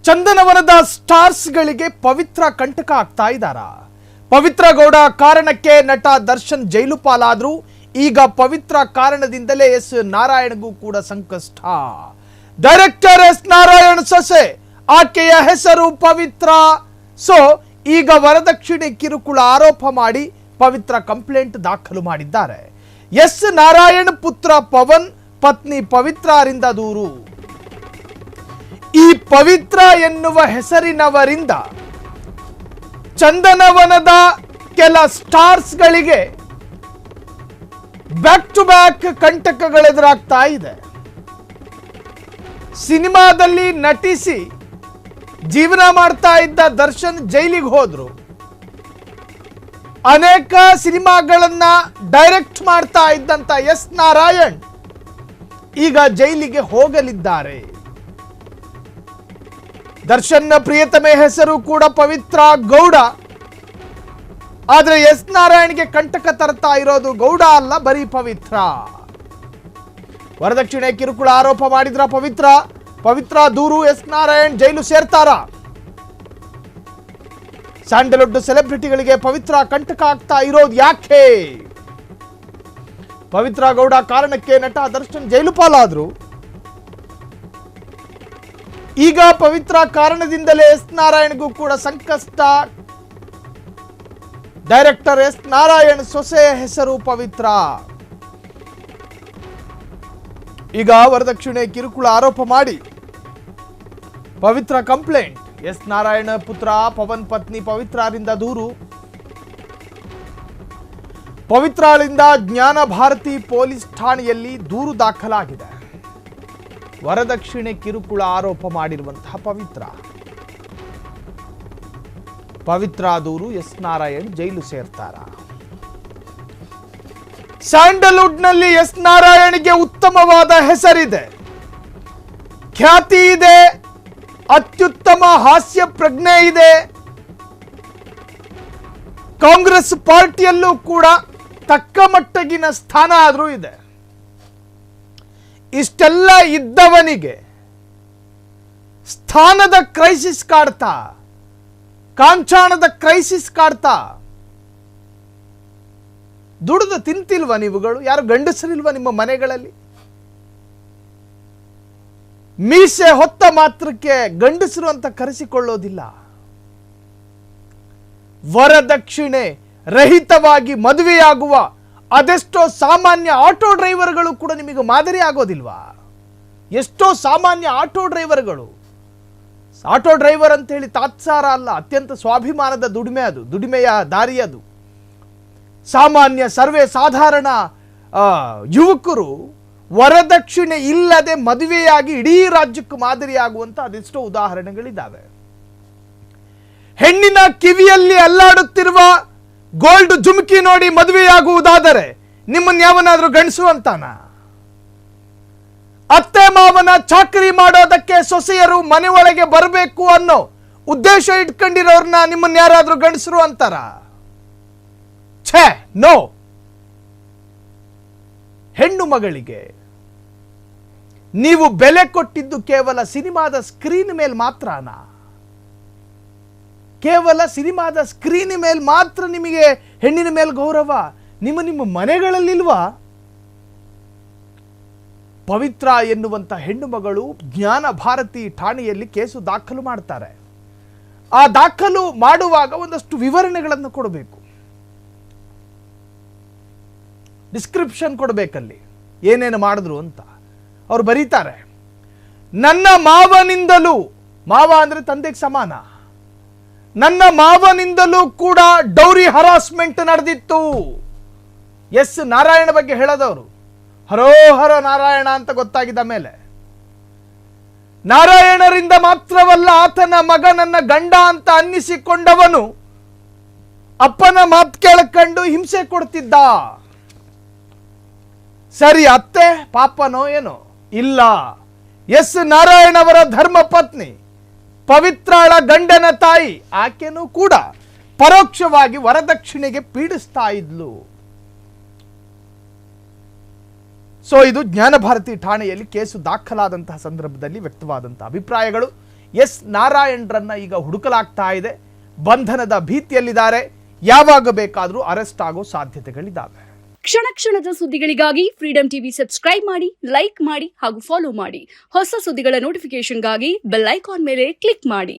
ಚಂದನವನದ ಸ್ಟಾರ್ಸ್ಗಳಿಗೆ ಪವಿತ್ರ ಕಂಟಕ ಆಗ್ತಾ ಇದ್ದಾರಾ? ಪವಿತ್ರ ಗೌಡ ಕಾರಣಕ್ಕೆ ನಟ ದರ್ಶನ್ ಜೈಲು ಪಾಲಾದ್ರು. ಈಗ ಪವಿತ್ರ ಕಾರಣದಿಂದಲೇ ಎಸ್ ನಾರಾಯಣಗೂ ಕೂಡ ಸಂಕಷ್ಟ. ಡೈರೆಕ್ಟರ್ ಎಸ್ ನಾರಾಯಣ್ ಸೊಸೆ, ಆಕೆಯ ಹೆಸರು ಪವಿತ್ರ. ಸೊ ಈಗ ವರದಕ್ಷಿಣೆ ಕಿರುಕುಳ ಆರೋಪ ಮಾಡಿ ಪವಿತ್ರ ಕಂಪ್ಲೇಂಟ್ ದಾಖಲು ಮಾಡಿದ್ದಾರೆ. ಎಸ್ ನಾರಾಯಣ್ ಪುತ್ರ ಪವನ್, ಪತ್ನಿ ಪವಿತ್ರರಿಂದ ದೂರು. ಈ ಪವಿತ್ರ ಎನ್ನುವ ಹೆಸರಿನವರಿಂದ ಚಂದನವನದ ಕೆಲ ಸ್ಟಾರ್ಸ್ಗಳಿಗೆ ಬ್ಯಾಕ್ ಟು ಬ್ಯಾಕ್ ಕಂಟಕಗಳೆದುರಾಗ್ತಾ ಇದೆ. ಸಿನಿಮಾದಲ್ಲಿ ನಟಿಸಿ ಜೀವನ ಮಾಡ್ತಾ ಇದ್ದ ದರ್ಶನ್ ಜೈಲಿಗೆ ಹೋದ್ರು. ಅನೇಕ ಸಿನಿಮಾಗಳನ್ನ ಡೈರೆಕ್ಟ್ ಮಾಡ್ತಾ ಇದ್ದಂತ ಎಸ್ ನಾರಾಯಣ್ ಈಗ ಜೈಲಿಗೆ ಹೋಗಲಿದ್ದಾರೆ. ದರ್ಶನ್ನ ಪ್ರಿಯತಮೆ ಹೆಸರು ಕೂಡ ಪವಿತ್ರ ಗೌಡ. ಆದ್ರೆ ಎಸ್ ನಾರಾಯಣ್ಗೆ ಕಂಟಕ ತರ್ತಾ ಇರೋದು ಗೌಡ ಅಲ್ಲ, ಬರೀ ಪವಿತ್ರ. ವರದಕ್ಷಿಣೆ ಕಿರುಕುಳ ಆರೋಪ ಮಾಡಿದ್ರ ಪವಿತ್ರ ದೂರು. ಎಸ್ ನಾರಾಯಣ್ ಜೈಲು ಸೇರ್ತಾರ? ಸ್ಯಾಂಡಲ್ವುಡ್ ಸೆಲೆಬ್ರಿಟಿಗಳಿಗೆ ಪವಿತ್ರ ಕಂಟಕ ಆಗ್ತಾ ಇರೋದು ಯಾಕೆ? ಪವಿತ್ರ ಗೌಡ ಕಾರಣಕ್ಕೆ ನಟ ದರ್ಶನ್ ಜೈಲು ಪಾಲಾದ್ರು. ಈಗ ಪವಿತ್ರ ಕಾರಣದಿಂದಲೇ ಎಸ್ ನಾರಾಯಣ್ಗೂ ಕೂಡ ಸಂಕಷ್ಟ. ಡೈರೆಕ್ಟರ್ ಎಸ್ ನಾರಾಯಣ್ ಸೊಸೆಯ ಹೆಸರು ಪವಿತ್ರ. ಈಗ ವರದಕ್ಷಿಣೆ ಕಿರುಕುಳ ಆರೋಪ ಮಾಡಿ ಪವಿತ್ರ ಕಂಪ್ಲೇಂಟ್. ಎಸ್ ನಾರಾಯಣ ಪುತ್ರ ಪವನ್, ಪತ್ನಿ ಪವಿತ್ರರಿಂದ ದೂರು. ಪವಿತ್ರಳಿಂದ ಜ್ಞಾನ ಭಾರತಿ ಪೊಲೀಸ್ ಠಾಣೆಯಲ್ಲಿ ದೂರು ದಾಖಲಾಗಿದೆ. ವರದಕ್ಷಿಣೆ ಕಿರುಕುಳ ಆರೋಪ ಮಾಡಿರುವಂತಹ ಪವಿತ್ರ ದೂರು. ಎಸ್ ನಾರಾಯಣ್ ಜೈಲು ಸೇರ್ತಾರ? ಸ್ಯಾಂಡಲ್ವುಡ್ ನಲ್ಲಿ ಎಸ್ ನಾರಾಯಣ್ಗೆ ಉತ್ತಮವಾದ ಹೆಸರಿದೆ, ಖ್ಯಾತಿ ಇದೆ, ಅತ್ಯುತ್ತಮ ಹಾಸ್ಯ ಪ್ರಜ್ಞೆ ಇದೆ. ಕಾಂಗ್ರೆಸ್ ಪಾರ್ಟಿಯಲ್ಲೂ ಕೂಡ ತಕ್ಕ ಮಟ್ಟಗಿನ ಸ್ಥಾನ ಆದರೂ ಇದೆ. ಇಷ್ಟೆಲ್ಲ ಇದ್ದವನಿಗೆ ಸ್ಥಾನದ ಕ್ರೈಸಿಸ್ ಕಾಡ್ತಾ, ಕಾಂಚಾಣದ ಕ್ರೈಸಿಸ್ ಕಾಡ್ತಾ, ದುಡಿದು ತಿಂತಿಲ್ವ ನೀವುಗಳು? ಯಾರು ಗಂಡಸರಿಲ್ವ ನಿಮ್ಮ ಮನೆಗಳಲ್ಲಿ? ಮೀಸೆ ಹೊತ್ತ ಮಾತ್ರಕ್ಕೆ ಗಂಡಸರು ಅಂತ ಕರೆಸಿಕೊಳ್ಳೋದಿಲ್ಲ. ವರದಕ್ಷಿಣೆ ರಹಿತವಾಗಿ ಮದುವೆಯಾಗುವ ಅದೆಷ್ಟೋ ಸಾಮಾನ್ಯ ಆಟೋ ಡ್ರೈವರ್ಗಳು ಕೂಡ ನಿಮಗೆ ಮಾದರಿ ಆಗೋದಿಲ್ವಾ? ಎಷ್ಟೋ ಸಾಮಾನ್ಯ ಆಟೋ ಡ್ರೈವರ್ಗಳು, ಆಟೋ ಡ್ರೈವರ್ ಅಂತ ಹೇಳಿ ತಾತ್ಸಾರ ಅಲ್ಲ, ಅತ್ಯಂತ ಸ್ವಾಭಿಮಾನದ ದುಡಿಮೆ ಅದು, ದುಡಿಮೆಯ ದಾರಿ ಅದು. ಸಾಮಾನ್ಯ ಸರ್ವೇ ಸಾಧಾರಣ ಯುವಕರು ವರದಕ್ಷಿಣೆ ಇಲ್ಲದೆ ಮದುವೆಯಾಗಿ ಇಡೀ ರಾಜ್ಯಕ್ಕೂ ಮಾದರಿಯಾಗುವಂತ ಅದೆಷ್ಟೋ ಉದಾಹರಣೆಗಳಿದ್ದಾವೆ. ಹೆಣ್ಣಿನ ಕಿವಿಯಲ್ಲಿ ಅಲ್ಲಾಡುತ್ತಿರುವ ಗೋಲ್ಡ್ ಜುಮ್ಕಿ ನೋಡಿ ಮದುವೆಯಾಗುವುದಾದರೆ ನಿಮ್ಮನ್ನ ಯಾವನಾದ್ರೂ ಗಂಡಸು ಅಂತಾನ? ಅತ್ತೆ ಮಾವನ ಚಾಕರಿ ಮಾಡೋದಕ್ಕೆ ಸೊಸೆಯರು ಮನೆ ಒಳಗೆ ಬರಬೇಕು ಅನ್ನೋ ಉದ್ದೇಶ ಇಟ್ಕೊಂಡಿರೋರ್ನ ನಿಮ್ಮನ್ನ ಯಾರಾದ್ರೂ ಗಂಡಸರು ಅಂತಾರ? ಛೇ, ನೋ. ಹೆಣ್ಣು ಮಗಳಿಗೆ ನೀವು ಬೆಲೆ ಕೊಟ್ಟಿದ್ದು ಕೇವಲ ಸಿನಿಮಾದ ಸ್ಕ್ರೀನ್ ಮೇಲೆ ಮಾತ್ರನಾ? ಕೇವಲ ಸಿನಿಮಾದ ಸ್ಕ್ರೀನ್ ಮೇಲೆ ಮಾತ್ರ ನಿಮಗೆ ಹೆಣ್ಣಿನ ಮೇಲೆ ಗೌರವ? ನಿಮ್ಮ ಮನೆಗಳಲ್ಲಿಲ್ವಾ? ಪವಿತ್ರ ಎನ್ನುವಂತ ಹೆಣ್ಣು ಮಗಳು ಜ್ಞಾನ ಭಾರತಿ ಠಾಣೆಯಲ್ಲಿ ಕೇಸು ದಾಖಲು ಮಾಡ್ತಾರೆ. ಆ ದಾಖಲು ಮಾಡುವಾಗ ಒಂದಷ್ಟು ವಿವರಣೆಗಳನ್ನು ಕೊಡಬೇಕು, ಡಿಸ್ಕ್ರಿಪ್ಷನ್ ಕೊಡಬೇಕಲ್ಲಿ, ಏನೇನು ಮಾಡಿದ್ರು ಅಂತ. ಅವ್ರು ಬರೀತಾರೆ, ನನ್ನ ಮಾವನಿಂದಲೂ, ಮಾವ ಅಂದ್ರೆ ತಂದೆಗೆ ಸಮಾನ, ನನ್ನ ಮಾವನಿಂದಲೂ ಕೂಡ ಡೌರಿ ಹರಾಸ್ಮೆಂಟ್ ನಡೆದಿತ್ತು. ಎಸ್ ನಾರಾಯಣ ಬಗ್ಗೆ ಹೇಳದವರು ಹರೋಹರ ನಾರಾಯಣ ಅಂತ ಗೊತ್ತಾಗಿದ್ದ ಮೇಲೆ, ನಾರಾಯಣರಿಂದ ಮಾತ್ರವಲ್ಲ, ಆತನ ಮಗ ನನ್ನ ಗಂಡ ಅಂತ ಅನ್ನಿಸಿಕೊಂಡವನು ಅಪ್ಪನ ಮಾತು ಕೇಳಕೊಂಡು ಹಿಂಸೆ ಕೊಡ್ತಿದ್ದ. ಸರಿ, ಅತ್ತೆ ಪಾಪನೋ ಏನೋ? ಇಲ್ಲ, ಎಸ್ ನಾರಾಯಣ ಅವರ ಧರ್ಮ ಪತ್ನಿ ಪವಿತ್ರಳ ಗಂಡನ ತಾಯಿ, ಆಕೆನೂ ಕೂಡ ಪರೋಕ್ಷವಾಗಿ ವರದಕ್ಷಿಣೆಗೆ ಪೀಡಿಸ್ತಾ ಇದ್ಲು. ಸೊ ಇದು ಜ್ಞಾನ ಭಾರತಿ ಠಾಣೆಯಲ್ಲಿ ಕೇಸು ದಾಖಲಾದಂತಹ ಸಂದರ್ಭದಲ್ಲಿ ವ್ಯಕ್ತವಾದಂತಹ ಅಭಿಪ್ರಾಯಗಳು. ಎಸ್ ನಾರಾಯಣ್ರನ್ನ ಈಗ ಹುಡುಕಲಾಗ್ತಾ ಇದೆ. ಬಂಧನದ ಭೀತಿಯಲ್ಲಿದ್ದಾರೆ. ಯಾವಾಗ ಬೇಕಾದರೂ ಅರೆಸ್ಟ್ ಆಗೋ ಸಾಧ್ಯತೆಗಳಿದ್ದಾವೆ. ಕ್ಷಣ ಕ್ಷಣದ ಸುದ್ದಿಗಳಿಗಾಗಿ ಫ್ರೀಡಂ ಟಿವಿ ಸಬ್ಸ್ಕ್ರೈಬ್ ಮಾಡಿ, ಲೈಕ್ ಮಾಡಿ ಹಾಗೂ ಫಾಲೋ ಮಾಡಿ. ಹೊಸ ಸುದ್ದಿಗಳ ನೋಟಿಫಿಕೇಶನ್ಗಾಗಿ ಬೆಲ್ ಐಕಾನ್ ಮೇಲೆ ಕ್ಲಿಕ್ ಮಾಡಿ.